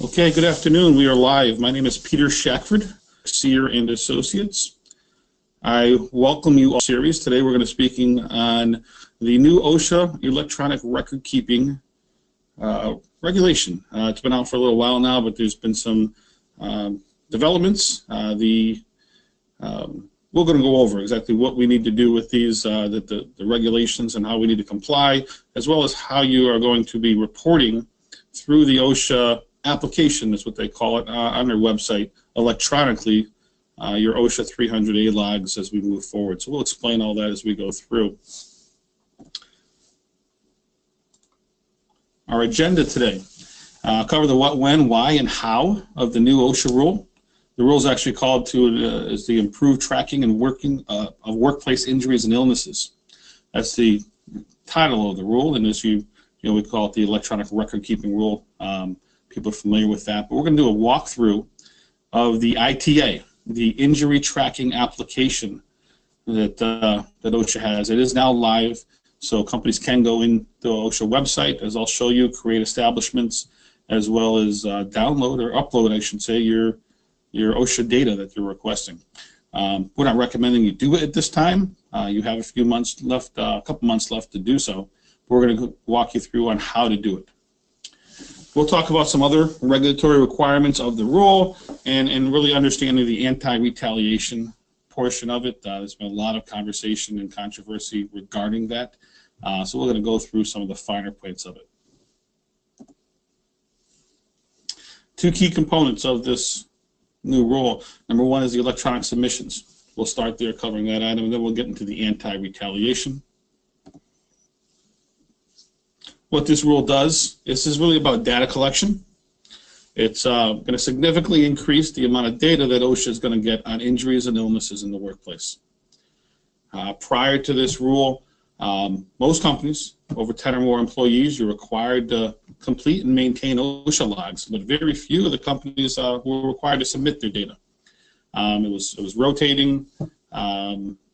Okay, good afternoon. We are live. My name is Peter Shackford, Seer and Associates. I welcome you all to the series. Today we're going to be speaking on the new OSHA electronic record keeping regulation. It's been out for a little while now, but there's been some developments. We're going to go over exactly what we need to do with these, the regulations and how we need to comply, as well as how you are going to be reporting through the OSHA application, is what they call it, on their website, electronically, your OSHA 300A logs as we move forward. So we'll explain all that as we go through. Our agenda today, cover the what, when, why, and how of the new OSHA rule. The rule is actually called is the improved tracking and working of workplace injuries and illnesses. That's the title of the rule, and as we call it the electronic record keeping rule. People are familiar with that, but we're going to do a walkthrough of the ITA, the injury tracking application that OSHA has. It is now live, so companies can go in the OSHA website, as I'll show you, create establishments, as well as download or upload, I should say, your OSHA data that you're requesting. We're not recommending you do it at this time. You have a few months left, a couple months left to do so. We're going to walk you through on how to do it. We'll talk about some other regulatory requirements of the rule and really understanding the anti-retaliation portion of it. There's been a lot of conversation and controversy regarding that. So we're going to go through some of the finer points of it. Two key components of this new rule. Number one is the electronic submissions. We'll start there covering that item, and then we'll get into the anti-retaliation. What this rule does, this is really about data collection. It's going to significantly increase the amount of data that OSHA is going to get on injuries and illnesses in the workplace. Prior to this rule, most companies, over 10 or more employees, you're required to complete and maintain OSHA logs, but very few of the companies were required to submit their data. It was rotating. They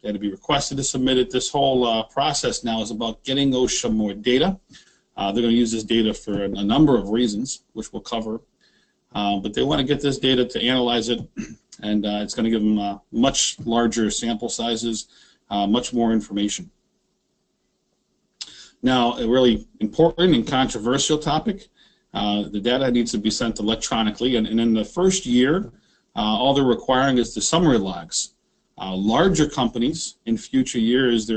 had to be requested to submit it. This whole process now is about getting OSHA more data. They're going to use this data for a number of reasons, which we'll cover. But they want to get this data to analyze it, and it's going to give them much larger sample sizes, much more information. Now, a really important and controversial topic, the data needs to be sent electronically, and in the first year, all they're requiring is the summary logs. Larger companies in future years,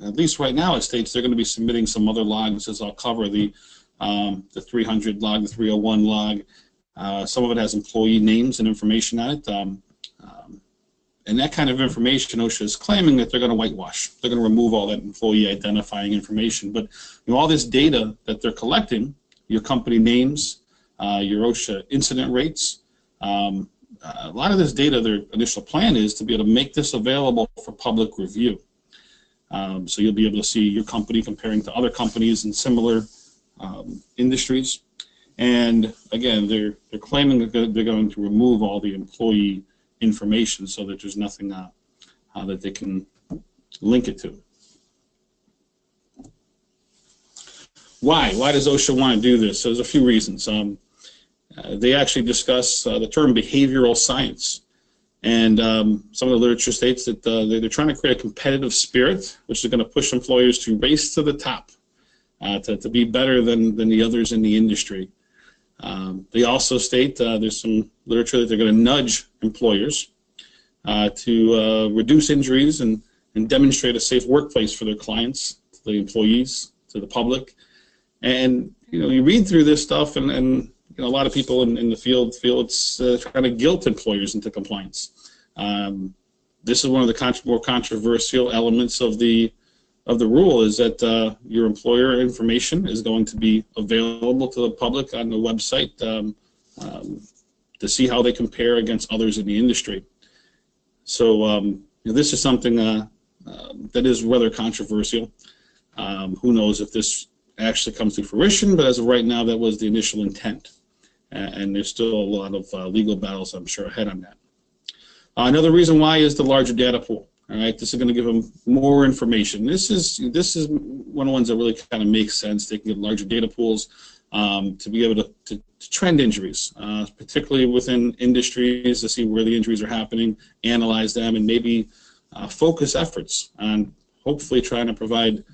at least right now it states they're going to be submitting some other logs, as I'll cover, the 300 log, the 301 log. Some of it has employee names and information on it. And that kind of information, OSHA is claiming that they're going to whitewash. They're going to remove all that employee identifying information. But all this data that they're collecting, your company names, your OSHA incident rates, a lot of this data, their initial plan is to be able to make this available for public review. So you'll be able to see your company comparing to other companies in similar industries. And again, they're claiming that they're going to remove all the employee information so that there's nothing that they can link it to. Why? Why does OSHA want to do this? So there's a few reasons. They actually discuss the term behavioral science. And some of the literature states that they're trying to create a competitive spirit, which is going to push employers to race to the top, to be better than the others in the industry. They also state there's some literature that they're going to nudge employers to reduce injuries and demonstrate a safe workplace for their clients, to the employees, to the public. And you read through this stuff, and a lot of people in the field feel it's trying to guilt employers into compliance. This is one of the more controversial elements of the rule, is that your employer information is going to be available to the public on the website to see how they compare against others in the industry. So this is something that is rather controversial. Who knows if this actually comes to fruition, but as of right now, that was the initial intent. And there's still a lot of legal battles, I'm sure, ahead on that. Another reason why is the larger data pool. All right, this is going to give them more information. This is one of the ones that really kind of makes sense. They can get larger data pools. to be able to trend injuries, particularly within industries, to see where the injuries are happening, analyze them, and maybe focus efforts on hopefully trying to provide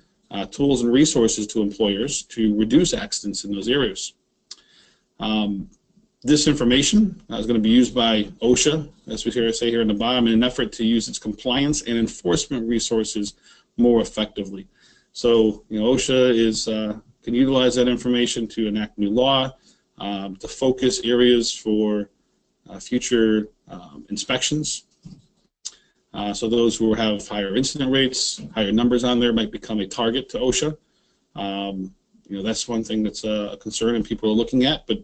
tools and resources to employers to reduce accidents in those areas. This information is going to be used by OSHA, as we say here in the bottom, in an effort to use its compliance and enforcement resources more effectively. So, OSHA is can utilize that information to enact new law, to focus areas for future inspections. So those who have higher incident rates, higher numbers on there might become a target to OSHA. That's one thing that's a concern and people are looking at, but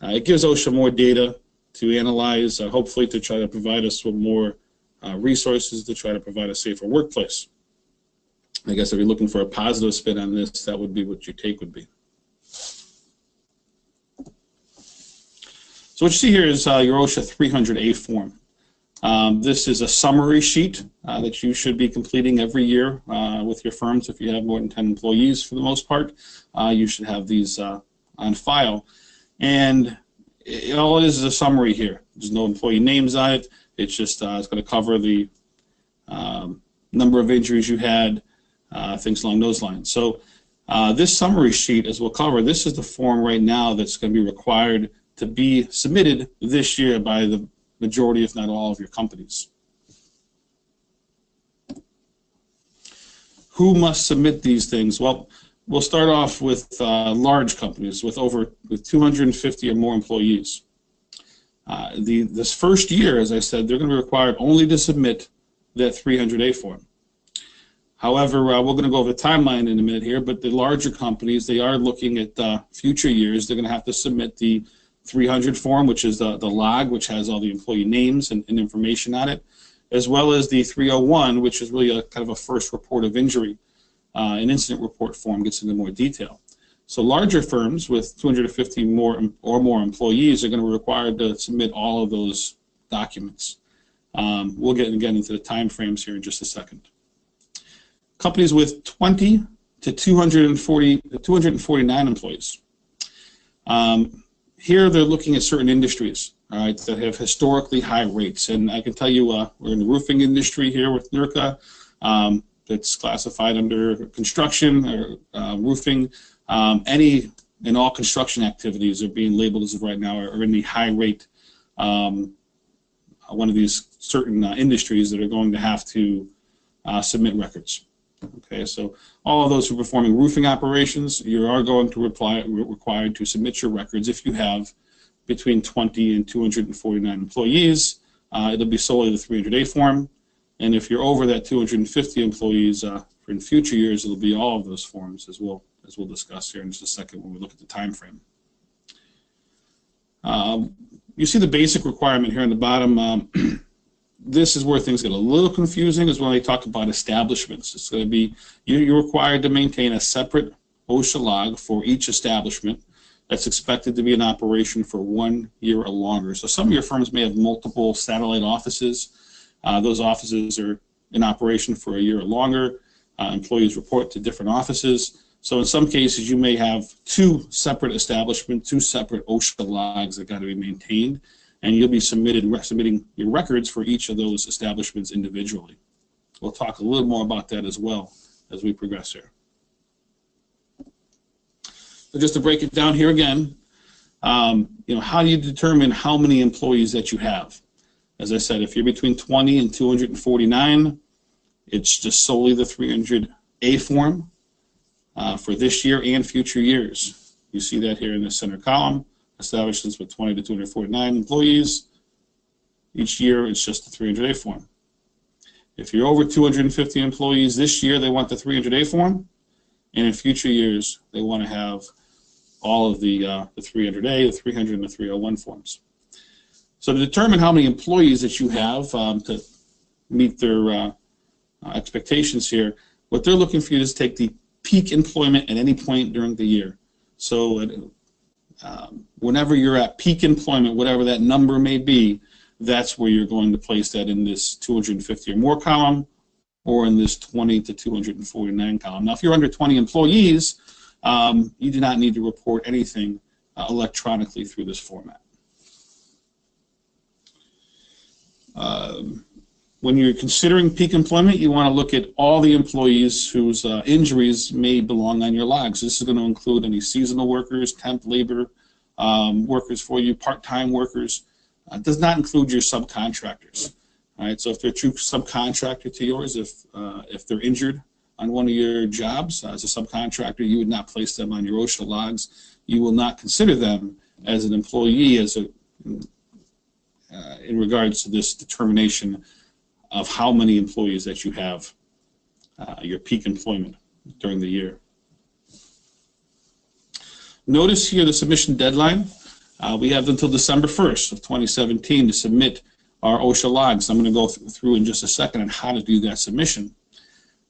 it gives OSHA more data to analyze, hopefully to try to provide us with more resources to try to provide a safer workplace. I guess if you're looking for a positive spin on this, that would be what your take would be. So what you see here is your OSHA 300A form. This is a summary sheet that you should be completing every year with your firms. If you have more than 10 employees, for the most part, you should have these on file. And all it is a summary here. There's no employee names on it. It's just it's going to cover the number of injuries you had, things along those lines. So this summary sheet, as we'll cover, this is the form right now that's going to be required to be submitted this year by the majority, if not all, of your companies. Who must submit these things? Well, we'll start off with large companies with 250 or more employees. This first year, as I said, they're going to be required only to submit that 300A form. However, we're going to go over the timeline in a minute here, but the larger companies, they are looking at future years. They're going to have to submit the 300 form, which is the log, which has all the employee names and information on it, as well as the 301, which is really a kind of a first report of injury. An incident report form gets into more detail. So larger firms with 250 or more employees are going to be required to submit all of those documents. We'll get again into the time frames here in just a second. Companies with 20 to 249 employees. Here they're looking at certain industries, all right, that have historically high rates. And I can tell you we're in the roofing industry here with NERCA. That's classified under construction or roofing. Any and all construction activities are being labeled as of right now are in the high rate, one of these certain industries that are going to have to submit records. Okay, so all of those who are performing roofing operations, you are going to required to submit your records if you have between 20 and 249 employees. It'll be solely the 300A form, and if you're over that 250 employees in future years, it'll be all of those forms, as we'll discuss here in just a second when we look at the time frame. You see the basic requirement here on the bottom. This is where things get a little confusing, is when they talk about establishments. It's going to be, you're required to maintain a separate OSHA log for each establishment that's expected to be in operation for 1 year or longer. So some of your firms may have multiple satellite offices. Those offices are in operation for a year or longer. Employees report to different offices. So in some cases, you may have two separate establishments, two separate OSHA logs that got to be maintained, and you'll be submitting your records for each of those establishments individually. We'll talk a little more about that as well as we progress here. So just to break it down here again, how do you determine how many employees that you have? As I said, if you're between 20 and 249, it's just solely the 300A form for this year and future years. You see that here in the center column. Establishments with 20 to 249 employees. Each year, it's just the 300A form. If you're over 250 employees this year, they want the 300A form, and in future years, they want to have all of the 300A, the 300, and the 301 forms. So to determine how many employees that you have to meet their expectations here, what they're looking for you is take the peak employment at any point during the year. So whenever you're at peak employment, whatever that number may be, that's where you're going to place that in this 250 or more column or in this 20 to 249 column. Now, if you're under 20 employees, you do not need to report anything electronically through this format. When you're considering peak employment, you want to look at all the employees whose injuries may belong on your logs. This is going to include any seasonal workers, temp labor workers for you, part-time workers. It does not include your subcontractors. All right, so if they're a true subcontractor to yours, if they're injured on one of your jobs as a subcontractor, you would not place them on your OSHA logs. You will not consider them as an employee in regards to this determination of how many employees that you have, your peak employment during the year. Notice here the submission deadline. We have until December 1st of 2017 to submit our OSHA logs. I'm going to go through in just a second on how to do that submission.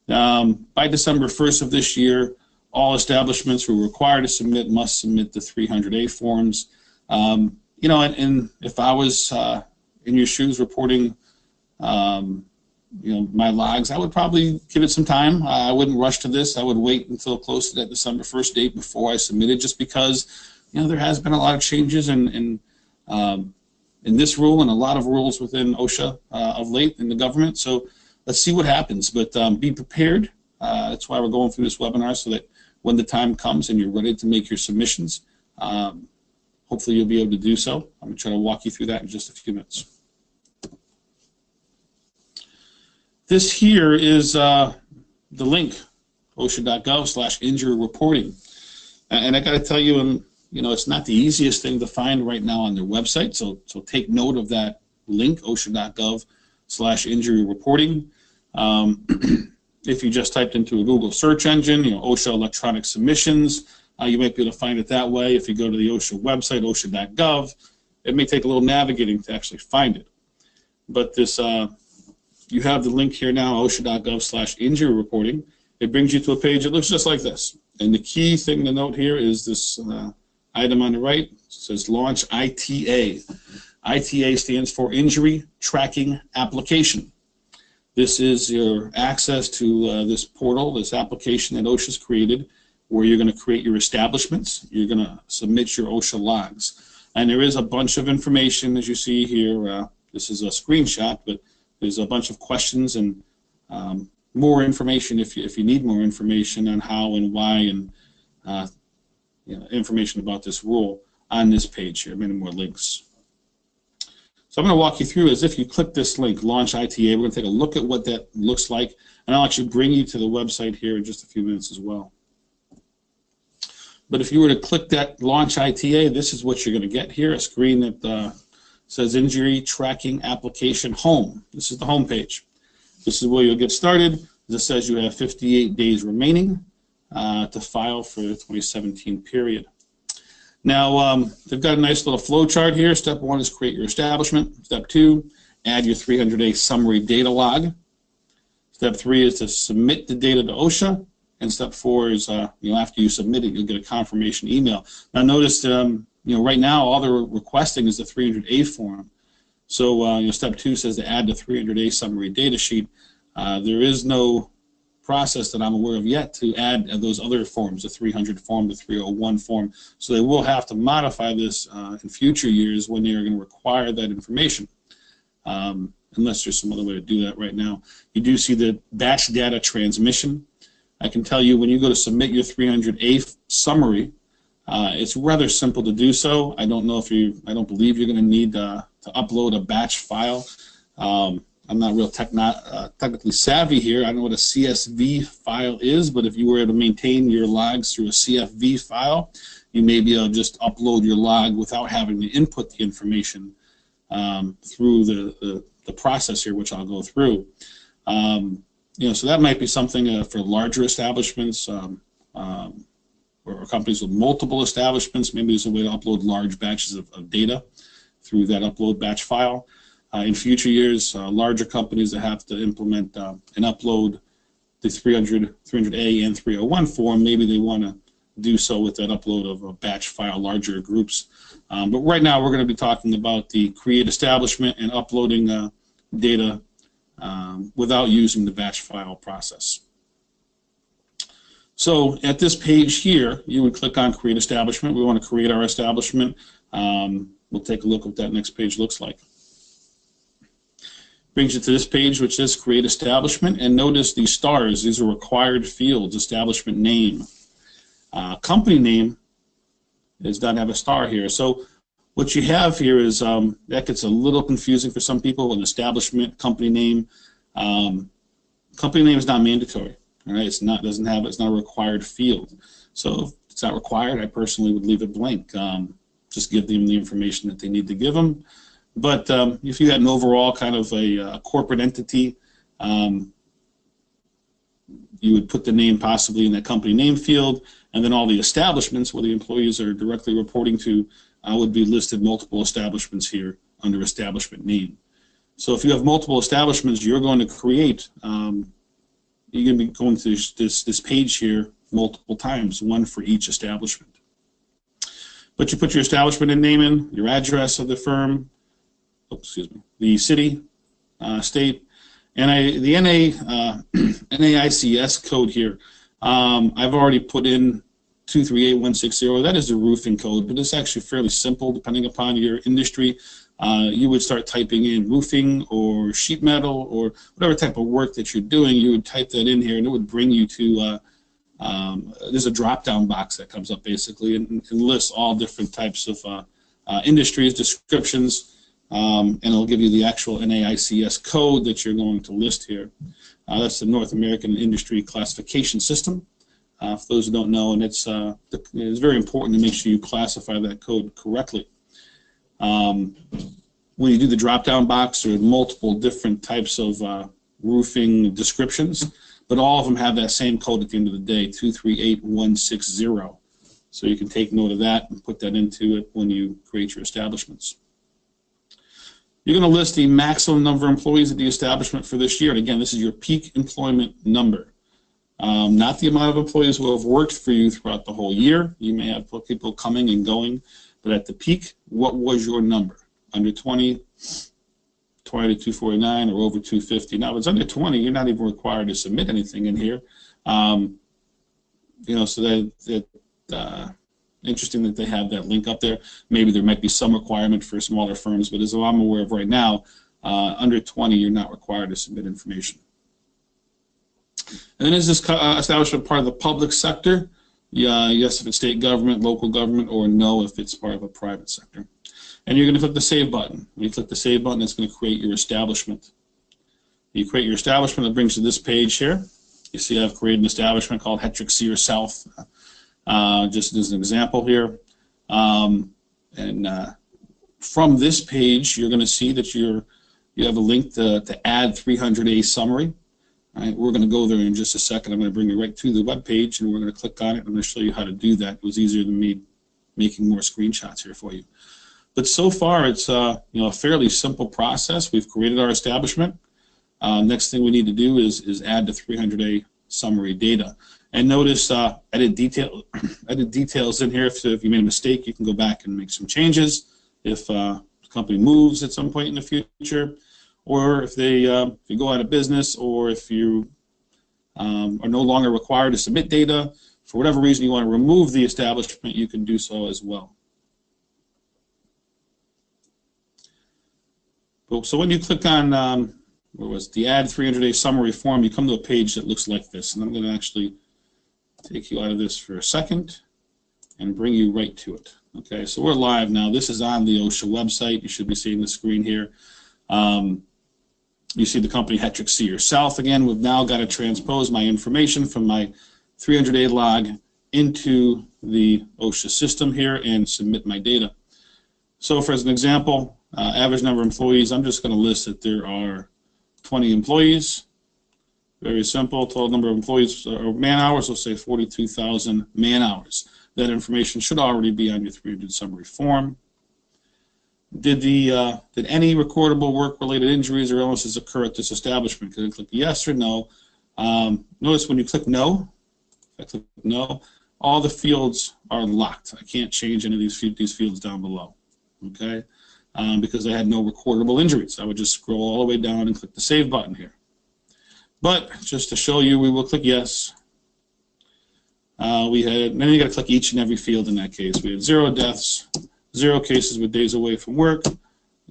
By December 1st of this year, all establishments who are required to submit must submit the 300A forms. You know, and if I was in your shoes reporting, you know, my logs, I would probably give it some time. I wouldn't rush to this. I would wait until close to that December 1st date before I submitted, just because, you know, there has been a lot of changes in this rule and a lot of rules within OSHA of late in the government. So let's see what happens. But be prepared. That's why we're going through this webinar, so that when the time comes and you're ready to make your submissions, hopefully you'll be able to do so. I'm going to try to walk you through that in just a few minutes. This here is the link, OSHA.gov/injury reporting. And I got to tell you, you know, it's not the easiest thing to find right now on their website. So take note of that link, OSHA.gov/injury reporting. If you just typed into a Google search engine, you know, OSHA electronic submissions, you might be able to find it that way. If you go to the OSHA website, OSHA.gov, it may take a little navigating to actually find it. But this, you have the link here now, OSHA.gov/injury reporting. It brings you to a page that looks just like this. And the key thing to note here is this item on the right. It says Launch ITA. ITA stands for Injury Tracking Application. This is your access to this portal, this application that OSHA's created, where you're going to create your establishments. You're going to submit your OSHA logs. And there is a bunch of information, as you see here. This is a screenshot, but there's a bunch of questions and more information if you need more information on how and why, and you know, information about this rule on this page here. Many more links. So I'm going to walk you through as if you click this link, Launch ITA. We're going to take a look at what that looks like, and I'll actually bring you to the website here in just a few minutes as well. But if you were to click that Launch ITA, this is what you're going to get here, a screen that says Injury Tracking Application Home. This is the home page. This is where you'll get started. This says you have 58 days remaining to file for the 2017 period. Now, they've got a nice little flow chart here. Step 1 is create your establishment. Step 2, add your 300-day summary data log. Step 3 is to submit the data to OSHA. And step 4 is, you know, after you submit it, you'll get a confirmation email. Now, notice, you know, right now all they're requesting is the 300A form. So, you know, step 2 says to add the 300A summary data sheet. There is no process that I'm aware of yet to add those other forms, the 300 form, the 301 form. So they will have to modify this in future years when they are going to require that information, unless there's some other way to do that right now. You do see the batch data transmission. I can tell you when you go to submit your 300A summary, it's rather simple to do so. I don't know if I don't believe you're going to need to upload a batch file. I'm not real technically savvy here. I don't know what a CSV file is, but if you were to maintain your logs through a CSV file, you may be able to just upload your log without having to input the information through the process here, which I'll go through. You know, so that might be something for larger establishments or companies with multiple establishments. Maybe there's a way to upload large batches of data through that upload batch file. In future years, larger companies that have to implement and upload the 300A and 301 form, maybe they want to do so with that upload of a batch file, larger groups. But right now we're going to be talking about the create establishment and uploading data without using the batch file process. So at this page here, you would click on Create Establishment. We want to create our establishment. We'll take a look at what that next page looks like. Brings you to this page, which says Create Establishment, and notice these stars. These are required fields. Establishment name. Company name does not have a star here. So what you have here is, that gets a little confusing for some people. An establishment, company name. Company name is not mandatory. All right, it's not a required field. So if it's not required, I personally would leave it blank. Just give them the information that they need to give them. But if you had an overall kind of a corporate entity, you would put the name possibly in that company name field, and then all the establishments where the employees are directly reporting to would be listed multiple establishments here under establishment name. So if you have multiple establishments you're going to create, you're going to be going through this page here multiple times, one for each establishment. But you put your establishment name in, your address of the firm, the city, state, and the NAICS code here. I've already put in 238160. That is the roofing code, but it's actually fairly simple depending upon your industry. You would start typing in roofing or sheet metal or whatever type of work that you're doing. You would type that in here, and it would bring you to there's a drop-down box that comes up basically and lists all different types of industries, descriptions, and it'll give you the actual NAICS code that you're going to list here. That's the North American Industry Classification System. For those who don't know, and it's very important to make sure you classify that code correctly. When you do the drop-down box, there are multiple different types of roofing descriptions, but all of them have that same code at the end of the day, 238160. So you can take note of that and put that into it when you create your establishments. You're going to list the maximum number of employees at the establishment for this year. And again, this is your peak employment number. Not the amount of employees who have worked for you throughout the whole year. You may have people coming and going, but at the peak, what was your number? Under 20, 20 to 249, or over 250. Now, if it's under 20, you're not even required to submit anything in here. You know, so that interesting that they have that link up there. Maybe there might be some requirement for smaller firms, but as I'm aware of right now, under 20, you're not required to submit information. And then is this establishment part of the public sector? Yeah, yes if it's state government, local government, or no if it's part of a private sector. And you're going to click the Save button. When you click the Save button, it's going to create your establishment. You create your establishment, it brings you to this page here. You see I've created an establishment called Hetrick Sear South, just as an example here. From this page, you're going to see that you have a link to add 300A summary. All right, we're going to go there in just a second. I'm going to bring you right to the web page, and we're going to click on it. I'm going to show you how to do that. It was easier than me making more screenshots here for you. But so far, it's a fairly simple process. We've created our establishment. Next thing we need to do is add the 300A summary data. And notice edit details in here. If you made a mistake, you can go back and make some changes. If the company moves at some point in the future, or if you go out of business, or if you are no longer required to submit data, for whatever reason you want to remove the establishment, you can do so as well. So when you click on where was the Add 300A Summary form, you come to a page that looks like this. And I'm going to actually take you out of this for a second and bring you right to it. Okay, so we're live now. This is on the OSHA website. You should be seeing the screen here. You see the company Hetrick Sear South again. We've now got to transpose my information from my 300A log into the OSHA system here and submit my data. So for as an example, average number of employees, I'm just going to list that there are 20 employees. Very simple. Total number of employees or man hours, let's say 42,000 man hours. That information should already be on your 300 summary form. Did any recordable work-related injuries or illnesses occur at this establishment? Can I click yes or no? Notice when you click no, if I click no, all the fields are locked. I can't change any of these fields down below, okay? Because I had no recordable injuries. I would just scroll all the way down and click the Save button here. But just to show you, we will click yes. then you got to click each and every field in that case. We had 0 deaths, 0 cases with days away from work,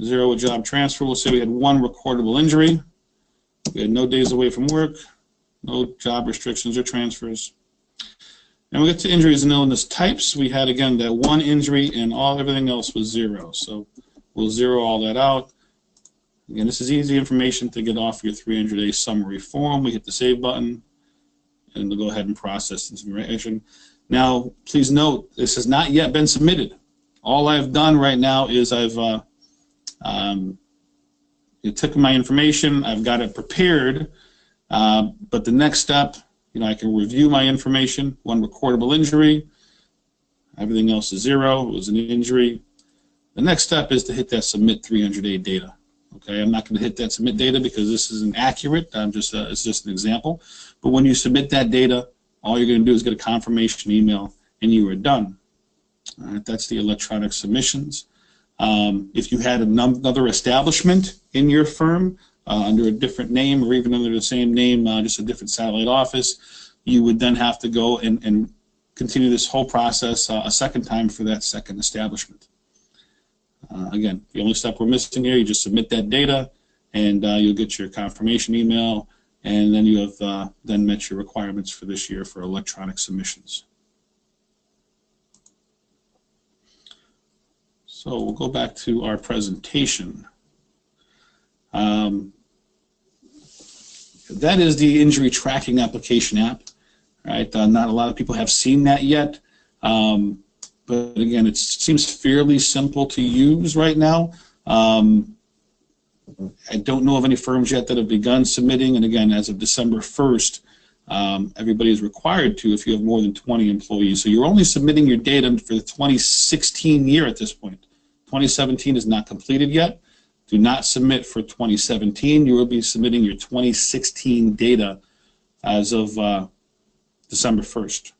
0 job transfer. We'll say we had 1 recordable injury. We had no days away from work, no job restrictions or transfers. And we get to injuries and illness types. We had, again, that 1 injury, and everything else was 0. So we'll 0 all that out. Again, this is easy information to get off your 300-day summary form. We hit the Save button, and we'll go ahead and process this information. Now, please note, this has not yet been submitted. All I've done right now is I've took my information, I've got it prepared, but the next step, I can review my information, 1 recordable injury, everything else is 0, it was an injury. The next step is to hit that Submit 300-day data. Okay, I'm not going to hit that Submit data because this isn't accurate, it's just an example. But when you submit that data, all you're going to do is get a confirmation email and you are done. All right, that's the electronic submissions. If you had another establishment in your firm under a different name or even under the same name, just a different satellite office, you would then have to go and continue this whole process a second time for that second establishment. Again, the only step we're missing here, you just submit that data and you'll get your confirmation email, and then you have then met your requirements for this year for electronic submissions. So we'll go back to our presentation. That is the injury tracking application app. Right? Not a lot of people have seen that yet, but again, it seems fairly simple to use right now. I don't know of any firms yet that have begun submitting, and again, as of December 1st, everybody is required to if you have more than 20 employees. So you're only submitting your data for the 2016 year at this point. 2017 is not completed yet. Do not submit for 2017. You will be submitting your 2016 data as of December 1st.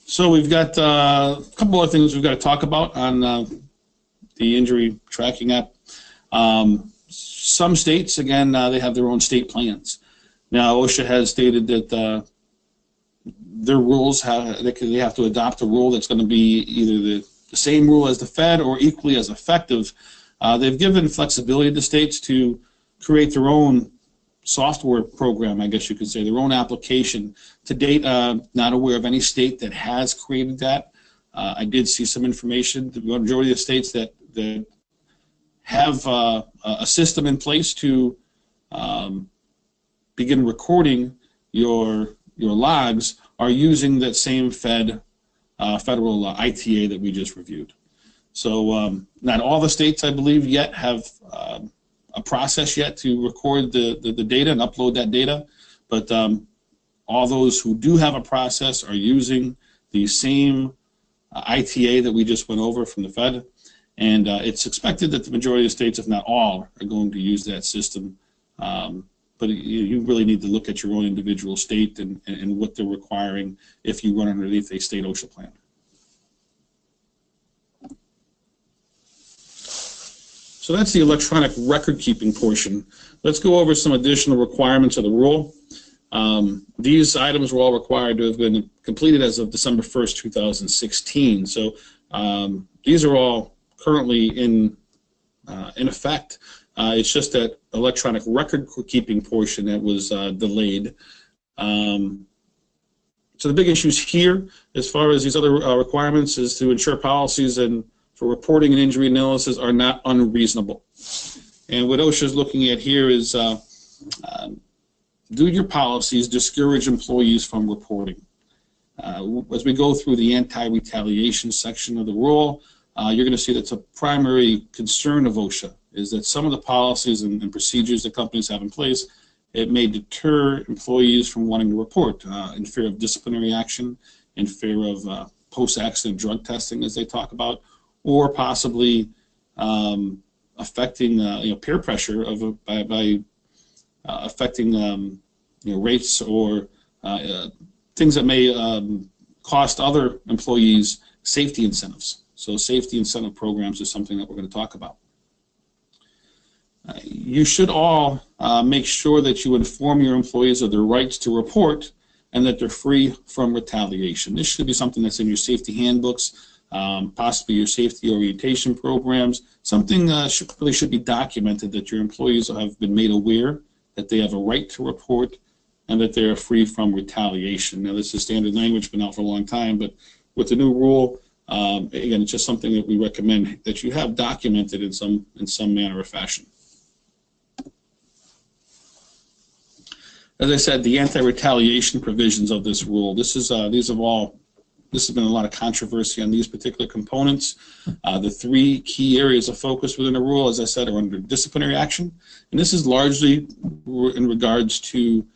So we've got a couple other things we've got to talk about on the injury tracking app. Some states, again, they have their own state plans. Now, OSHA has stated that their rules they have to adopt a rule that's going to be either the same rule as the Fed or equally as effective. They've given flexibility to states to create their own software program, I guess you could say, their own application. To date, not aware of any state that has created that. I did see some information. The majority of states that have a system in place to begin recording your logs are using that same federal ITA that we just reviewed. So not all the states, I believe, yet have a process yet to record the data and upload that data, but all those who do have a process are using the same ITA that we just went over from the Fed, and it's expected that the majority of states, if not all, are going to use that system. But you really need to look at your own individual state and what they're requiring if you run underneath a state OSHA plan. So that's the electronic record keeping portion. Let's go over some additional requirements of the rule. These items were all required to have been completed as of December 1st, 2016. So these are all currently in effect. It's just that electronic record keeping portion that was delayed. So the big issues here, as far as these other requirements, is to ensure policies and for reporting and injury analysis are not unreasonable. And what OSHA is looking at here is do your policies discourage employees from reporting? As we go through the anti-retaliation section of the rule, you're going to see that's a primary concern of OSHA, is that some of the policies and procedures that companies have in place, it may deter employees from wanting to report in fear of disciplinary action, in fear of post-accident drug testing, as they talk about, or possibly affecting peer pressure by affecting rates or things that may cost other employees safety incentives. So safety incentive programs is something that we're going to talk about. You should all make sure that you inform your employees of their rights to report and that they're free from retaliation. This should be something that's in your safety handbooks, possibly your safety orientation programs. Something really should be documented, that your employees have been made aware that they have a right to report and that they are free from retaliation. Now, this is standard language, been out for a long time, but with the new rule, again, it's just something that we recommend that you have documented in some manner or fashion. As I said, the anti-retaliation provisions of this rule, this has been a lot of controversy on these particular components. The three key areas of focus within the rule, as I said, are under disciplinary action, and this is largely in regards to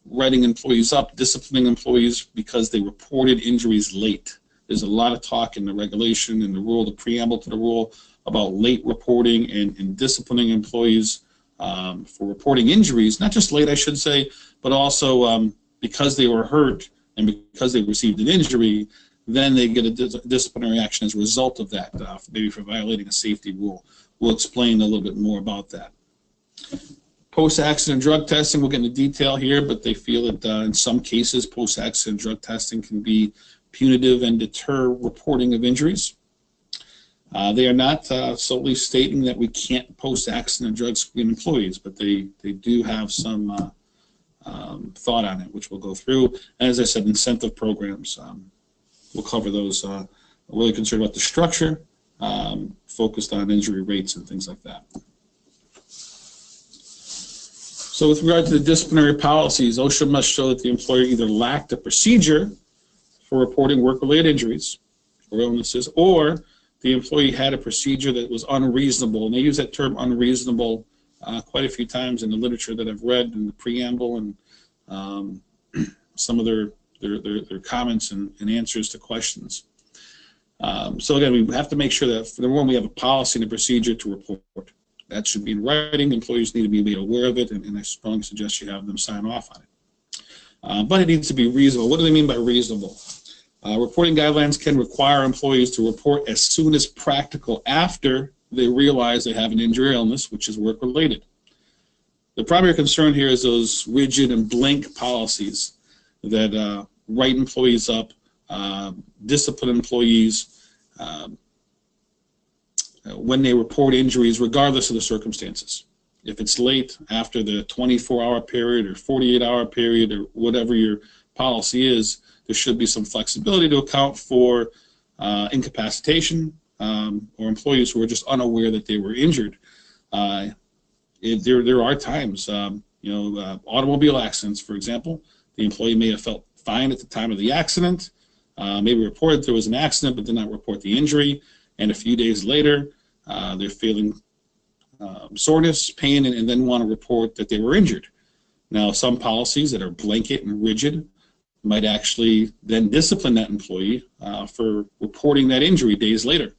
writing employees up, disciplining employees because they reported injuries late. There's a lot of talk in the regulation, in the rule, the preamble to the rule, about late reporting and disciplining employees for reporting injuries, not just late, I should say, but also because they were hurt and because they received an injury, then they get a disciplinary action as a result of that, maybe for violating a safety rule. We'll explain a little bit more about that. Post-accident drug testing, we'll get into detail here, but they feel that in some cases, post-accident drug testing can be punitive and deter reporting of injuries. They are not solely stating that we can't post-accident drug screen employees, but they do have some thought on it, which we'll go through. And as I said, incentive programs, we'll cover those. We're really concerned about the structure, focused on injury rates and things like that. So with regard to the disciplinary policies, OSHA must show that the employer either lacked a procedure for reporting work-related injuries or illnesses, or the employee had a procedure that was unreasonable. And they use that term unreasonable quite a few times in the literature that I've read in the preamble and some of their comments and answers to questions. So again, we have to make sure that, for the one, we have a policy and a procedure to report. That should be in writing. Employees need to be made aware of it, and I strongly suggest you have them sign off on it. But it needs to be reasonable. What do they mean by reasonable? Reporting guidelines can require employees to report as soon as practical after they realize they have an injury or illness, which is work-related. The primary concern here is those rigid and blank policies that write employees up, discipline employees when they report injuries, regardless of the circumstances. If it's late after the 24-hour period or 48-hour period or whatever your policy is, there should be some flexibility to account for incapacitation or employees who are just unaware that they were injured. There are times, automobile accidents, for example. The employee may have felt fine at the time of the accident, maybe reported there was an accident but did not report the injury, and a few days later they're feeling soreness, pain, and then want to report that they were injured. Now, some policies that are blanket and rigid might actually then discipline that employee for reporting that injury days later,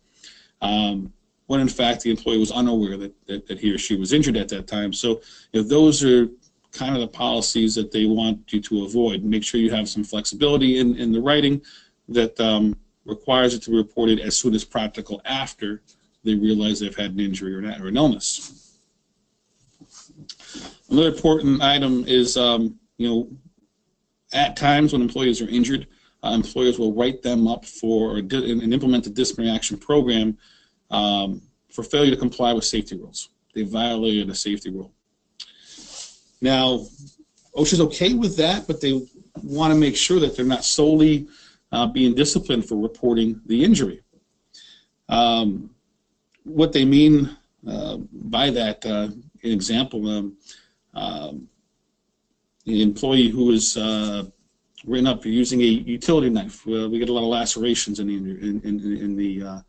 when in fact the employee was unaware that he or she was injured at that time. So those are kind of the policies that they want you to avoid. Make sure you have some flexibility in the writing that requires it to be reported as soon as practical after they realize they've had an injury or an illness. Another important item is, at times when employees are injured, employers will write them up for and implement a disciplinary action program for failure to comply with safety rules. They violated a safety rule. Now, OSHA's okay with that, but they want to make sure that they're not solely being disciplined for reporting the injury. What they mean by that, an example, an employee who is written up for using a utility knife. We get a lot of lacerations in the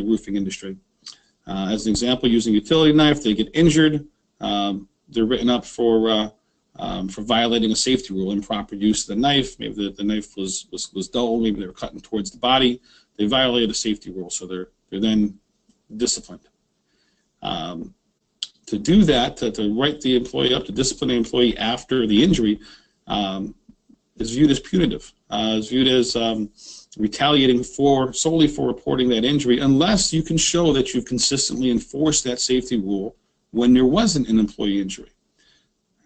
roofing industry. As an example, using a utility knife, they get injured. They're written up for violating a safety rule, improper use of the knife. Maybe the knife was dull. Maybe they were cutting towards the body. They violated a safety rule, so they're then disciplined. To do that, to write the employee up, to discipline the employee after the injury, is viewed as punitive, is viewed as retaliating solely for reporting that injury, unless you can show that you've consistently enforced that safety rule when there wasn't an employee injury.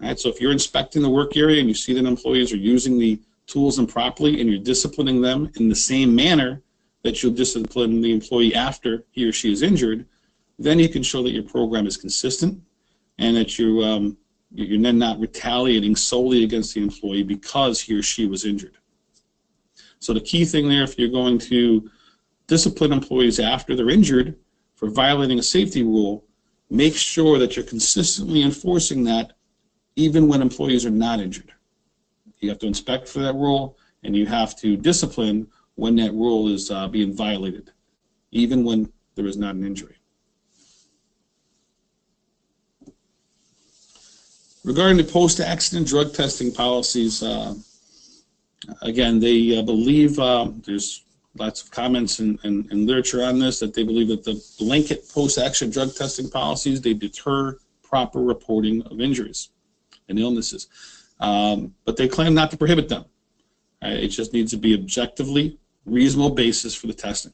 All right, so if you're inspecting the work area and you see that employees are using the tools improperly and you're disciplining them in the same manner that you'll discipline the employee after he or she is injured, then you can show that your program is consistent and that you're then not retaliating solely against the employee because he or she was injured. So the key thing there, if you're going to discipline employees after they're injured for violating a safety rule, make sure that you're consistently enforcing that even when employees are not injured. You have to inspect for that rule, and you have to discipline when that rule is being violated, even when there is not an injury. Regarding the post-accident drug testing policies, again, they believe, there's lots of comments and literature on this, that they believe that the blanket post-accident drug testing policies, they deter proper reporting of injuries and illnesses. But they claim not to prohibit them. It just needs to be objectively reasonable basis for the testing.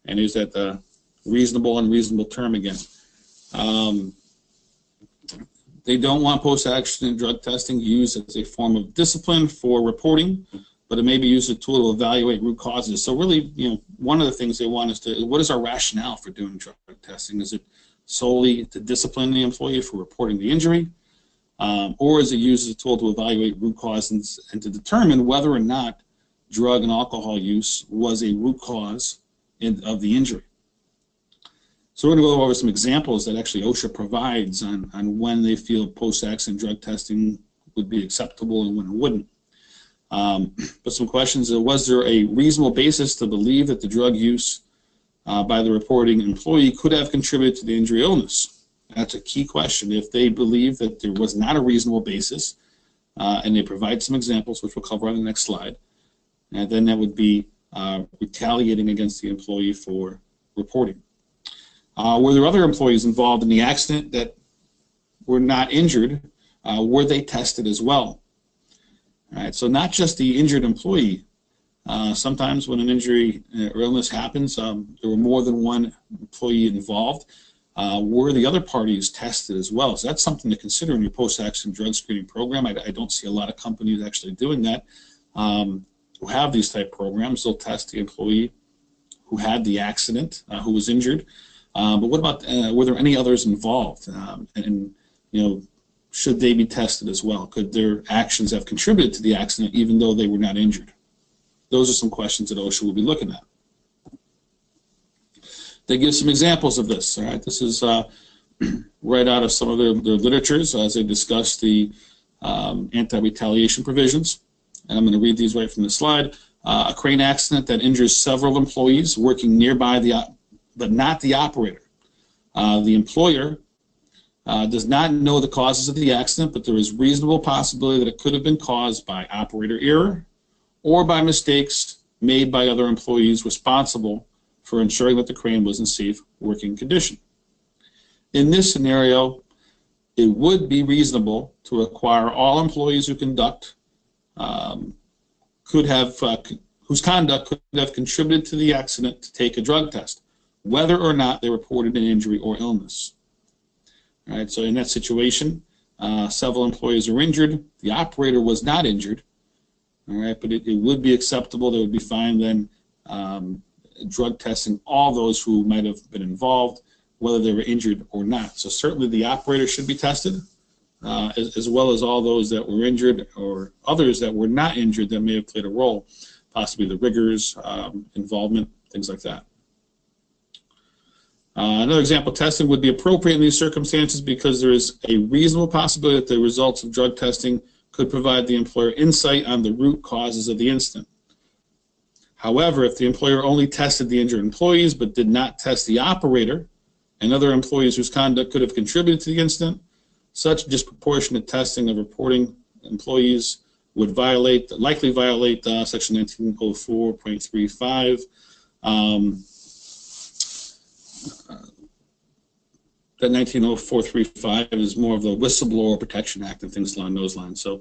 And use that reasonable, unreasonable term again. They don't want post-accident drug testing used as a form of discipline for reporting, but it may be used as a tool to evaluate root causes. So really, one of the things they want is what is our rationale for doing drug testing? Is it solely to discipline the employee for reporting the injury? Or is it used as a tool to evaluate root causes and to determine whether or not drug and alcohol use was a root cause of the injury? So we're going to go over some examples that actually OSHA provides on when they feel post-accident drug testing would be acceptable and when it wouldn't. But some questions: was there a reasonable basis to believe that the drug use by the reporting employee could have contributed to the injury or illness? That's a key question. If they believe that there was not a reasonable basis, and they provide some examples, which we'll cover on the next slide, and then that would be retaliating against the employee for reporting. Were there other employees involved in the accident that were not injured? Were they tested as well? All right, so not just the injured employee. Sometimes when an injury or illness happens, there were more than one employee involved. Were the other parties tested as well? So that's something to consider in your post-accident drug screening program. I don't see a lot of companies actually doing that who have these type programs. They'll test the employee who had the accident, who was injured. But what about, were there any others involved? And should they be tested as well? Could their actions have contributed to the accident even though they were not injured? Those are some questions that OSHA will be looking at. They give some examples of this. All right, this is right out of some of their literatures as they discuss the anti-retaliation provisions. And I'm going to read these right from the slide. A crane accident that injures several employees working nearby but not the operator. The employer does not know the causes of the accident, but there is reasonable possibility that it could have been caused by operator error or by mistakes made by other employees responsible for ensuring that the crane was in safe working condition. In this scenario, it would be reasonable to require all employees who conduct whose conduct could have contributed to the accident to take a drug test, whether or not they reported an injury or illness. All right, so in that situation, several employees are injured. The operator was not injured. All right, but it would be acceptable. There would be fine then drug testing all those who might have been involved, whether they were injured or not. So certainly the operator should be tested, as well as all those that were injured or others that were not injured that may have played a role, possibly the riggers, involvement, things like that. Another example, testing would be appropriate in these circumstances because there is a reasonable possibility that the results of drug testing could provide the employer insight on the root causes of the incident. However, if the employer only tested the injured employees but did not test the operator and other employees whose conduct could have contributed to the incident, such disproportionate testing of reporting employees would likely violate Section 1904.35. That 1904.35 is more of the Whistleblower Protection Act and things along those lines. So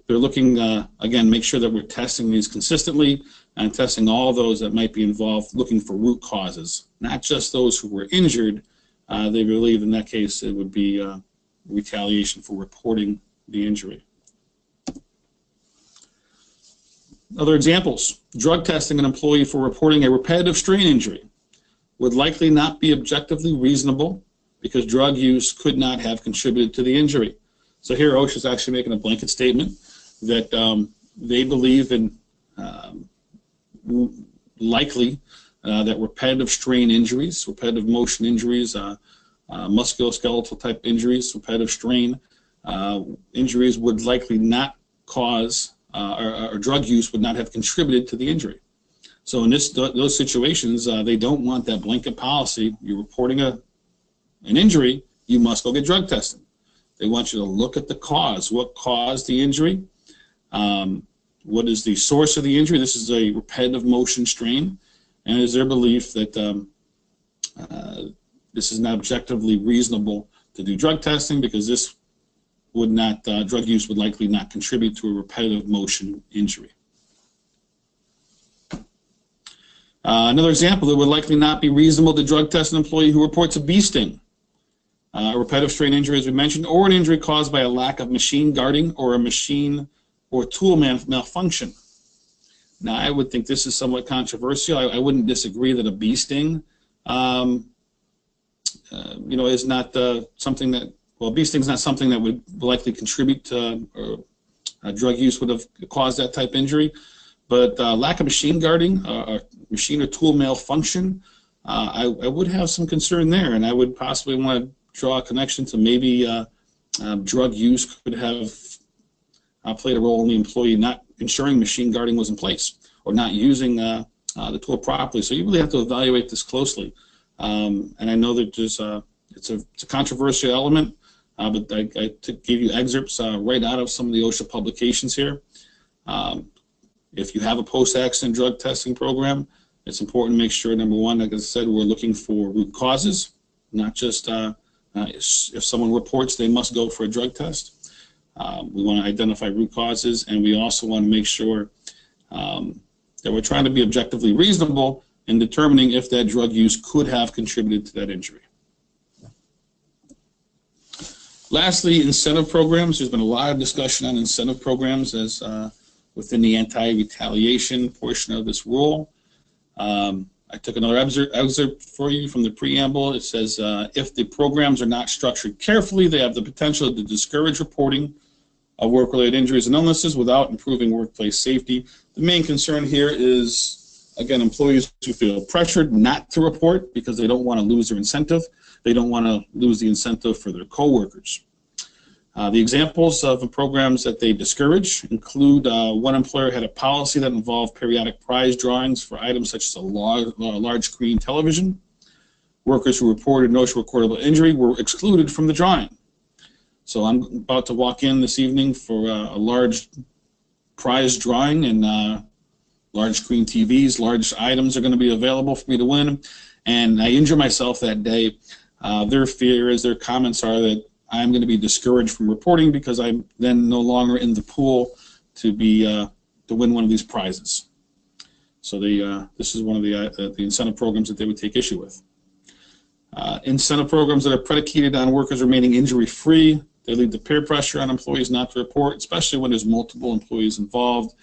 they're looking, again, make sure that we're testing these consistently and testing all those that might be involved, looking for root causes, not just those who were injured. They believe in that case it would be retaliation for reporting the injury. Other examples: drug testing an employee for reporting a repetitive strain injury would likely not be objectively reasonable because drug use could not have contributed to the injury. So here OSHA is actually making a blanket statement that they believe in likely that repetitive strain injuries, repetitive motion injuries, musculoskeletal type injuries, repetitive strain injuries would likely not cause, or drug use would not have contributed to the injury. So in those situations, they don't want that blanket policy. You're reporting an injury, you must go get drug tested. They want you to look at the cause. What caused the injury? What is the source of the injury? This is a repetitive motion strain. And is their belief that this is not objectively reasonable to do drug testing because this would not, drug use would likely not contribute to a repetitive motion injury. Another example, it would likely not be reasonable to drug test an employee who reports a bee sting, a repetitive strain injury, as we mentioned, or an injury caused by a lack of machine guarding or a machine or tool malfunction. Now, I would think this is somewhat controversial. I wouldn't disagree that a bee sting, is not something that, well, bee sting is not something that would likely contribute to, or drug use would have caused that type injury. But lack of machine guarding, machine or tool malfunction, I would have some concern there, and I would possibly want to draw a connection to maybe drug use could have played a role in the employee not ensuring machine guarding was in place or not using the tool properly. So you really have to evaluate this closely. And I know that there's it's a controversial element, but I gave you excerpts right out of some of the OSHA publications here. If you have a post-accident drug testing program, it's important to make sure, number one, like I said, we're looking for root causes, not just if someone reports they must go for a drug test. We want to identify root causes, and we also want to make sure that we're trying to be objectively reasonable in determining if that drug use could have contributed to that injury. Lastly, incentive programs. There's been a lot of discussion on incentive programs as within the anti-retaliation portion of this rule. I took another excerpt for you from the preamble. It says, if the programs are not structured carefully, they have the potential to discourage reporting of work-related injuries and illnesses without improving workplace safety. The main concern here is, again, employees who feel pressured not to report because they don't want to lose their incentive. They don't want to lose the incentive for their coworkers. The examples of programs that they discourage include one employer had a policy that involved periodic prize drawings for items such as a large screen television. Workers who reported no recordable injury were excluded from the drawing. So I'm about to walk in this evening for a large prize drawing, and large screen TVs, large items are going to be available for me to win, and I injure myself that day. Their fear is, their comments are that I'm going to be discouraged from reporting because I'm then no longer in the pool to be to win one of these prizes. So this is one of the incentive programs that they would take issue with. Incentive programs that are predicated on workers remaining injury-free. They lead to peer pressure on employees not to report, especially when there's multiple employees involved.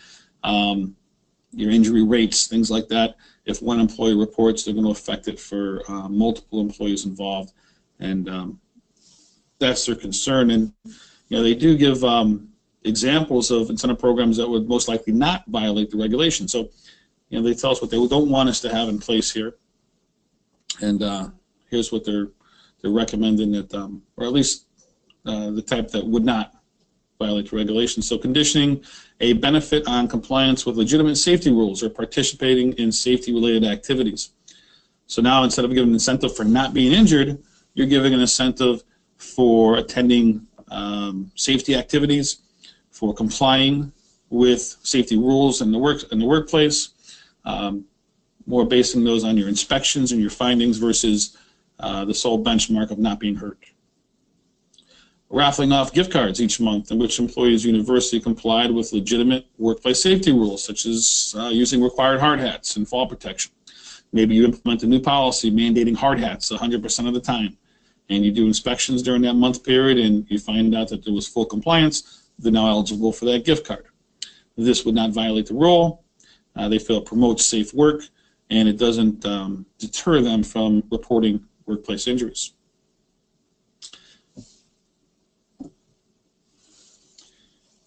Your injury rates, things like that. If one employee reports, they're going to affect it for multiple employees involved, and that's their concern. And they do give examples of incentive programs that would most likely not violate the regulation. So they tell us what they don't want us to have in place here, and here's what they're recommending that, or at least the type that would not violate the regulation. So conditioning a benefit on compliance with legitimate safety rules or participating in safety-related activities. So now, instead of giving an incentive for not being injured, you're giving an incentive for attending safety activities, for complying with safety rules in the workplace, more basing those on your inspections and your findings versus the sole benchmark of not being hurt. raffling off gift cards each month in which employees universally complied with legitimate workplace safety rules, such as using required hard hats and fall protection. Maybe you implement a new policy mandating hard hats 100% of the time, and you do inspections during that month period and you find out that there was full compliance. They're now eligible for that gift card. This would not violate the rule. They feel it promotes safe work, and it doesn't deter them from reporting workplace injuries.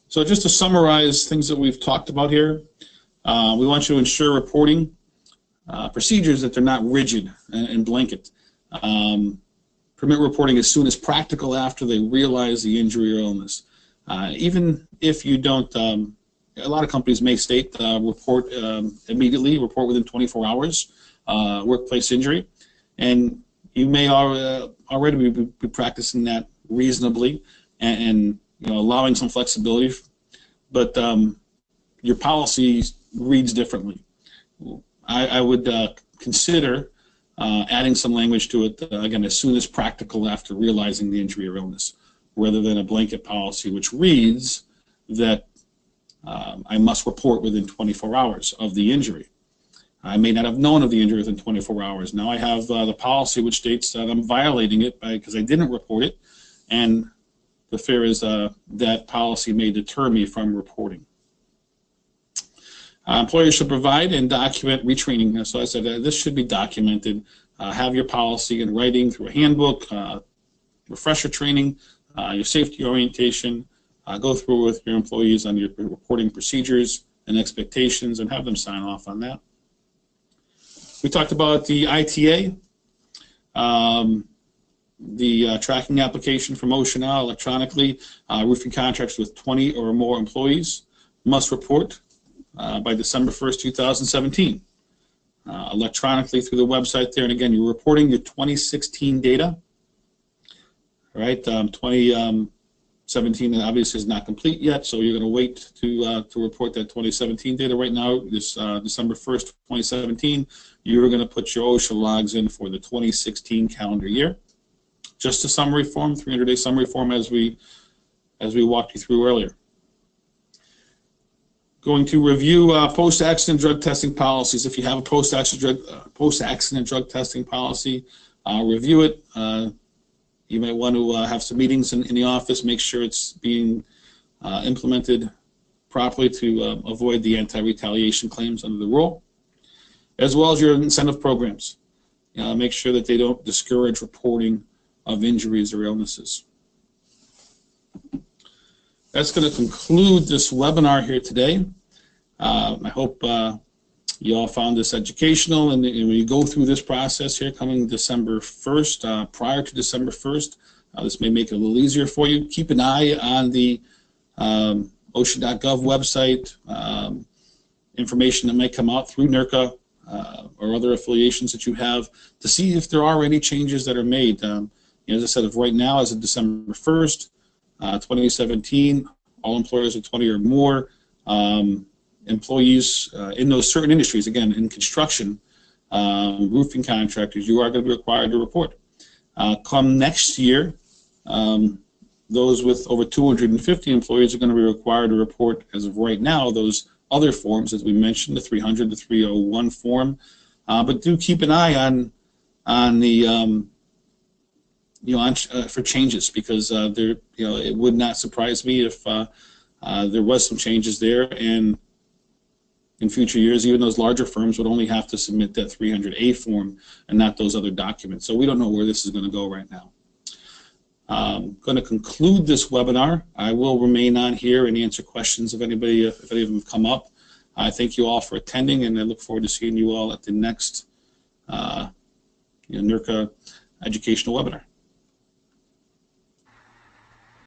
So just to summarize things that we've talked about here, we want you to ensure reporting procedures that they're not rigid and blanket. Permit reporting as soon as practical after they realize the injury or illness. Even if you don't, a lot of companies may state report immediately, report within 24 hours, workplace injury, and you may already be practicing that reasonably and allowing some flexibility, but your policy reads differently. I would consider adding some language to it, again, as soon as practical after realizing the injury or illness, rather than a blanket policy which reads that I must report within 24 hours of the injury. I may not have known of the injury within 24 hours. Now I have the policy which states that I'm violating it because I didn't report it, and the fear is that policy may deter me from reporting. Employers should provide and document retraining. So I said this should be documented. Have your policy in writing through a handbook, refresher training, your safety orientation. Go through with your employees on your reporting procedures and expectations and have them sign off on that. We talked about the ITA, the tracking application from OSHA now electronically. Roofing contractors with 20 or more employees must report by December 1st, 2017. Electronically through the website there, and again, you're reporting your 2016 data. All right, 2017 obviously is not complete yet, so you're going to wait to report that 2017 data. Right now, this December 1st, 2017, you're going to put your OSHA logs in for the 2016 calendar year. Just a summary form, 300-day summary form, as we walked you through earlier. Going to review post-accident drug testing policies. If you have a post-accident drug testing policy, review it. You may want to have some meetings in the office, make sure it's being implemented properly to avoid the anti-retaliation claims under the rule, as well as your incentive programs. Make sure that they don't discourage reporting of injuries or illnesses. That's going to conclude this webinar here today. I hope you all found this educational, and when you go through this process here coming December 1st, prior to December 1st, this may make it a little easier for you. Keep an eye on the OSHA.gov website, information that may come out through NERCA or other affiliations that you have to see if there are any changes that are made. As I said, of right now, as of December 1st, 2017, all employers with 20 or more employees in those certain industries, again, in construction, roofing contractors, you are going to be required to report. Come next year, those with over 250 employees are going to be required to report, as of right now, those other forms, as we mentioned, the 300, the 301 form. But do keep an eye on the for changes, because it would not surprise me if there was some changes there, and in future years, even those larger firms would only have to submit that 300A form and not those other documents. So we don't know where this is going to go right now. I'm going to conclude this webinar. I will remain on here and answer questions if any of them come up. I thank you all for attending, and I look forward to seeing you all at the next NERCA educational webinar.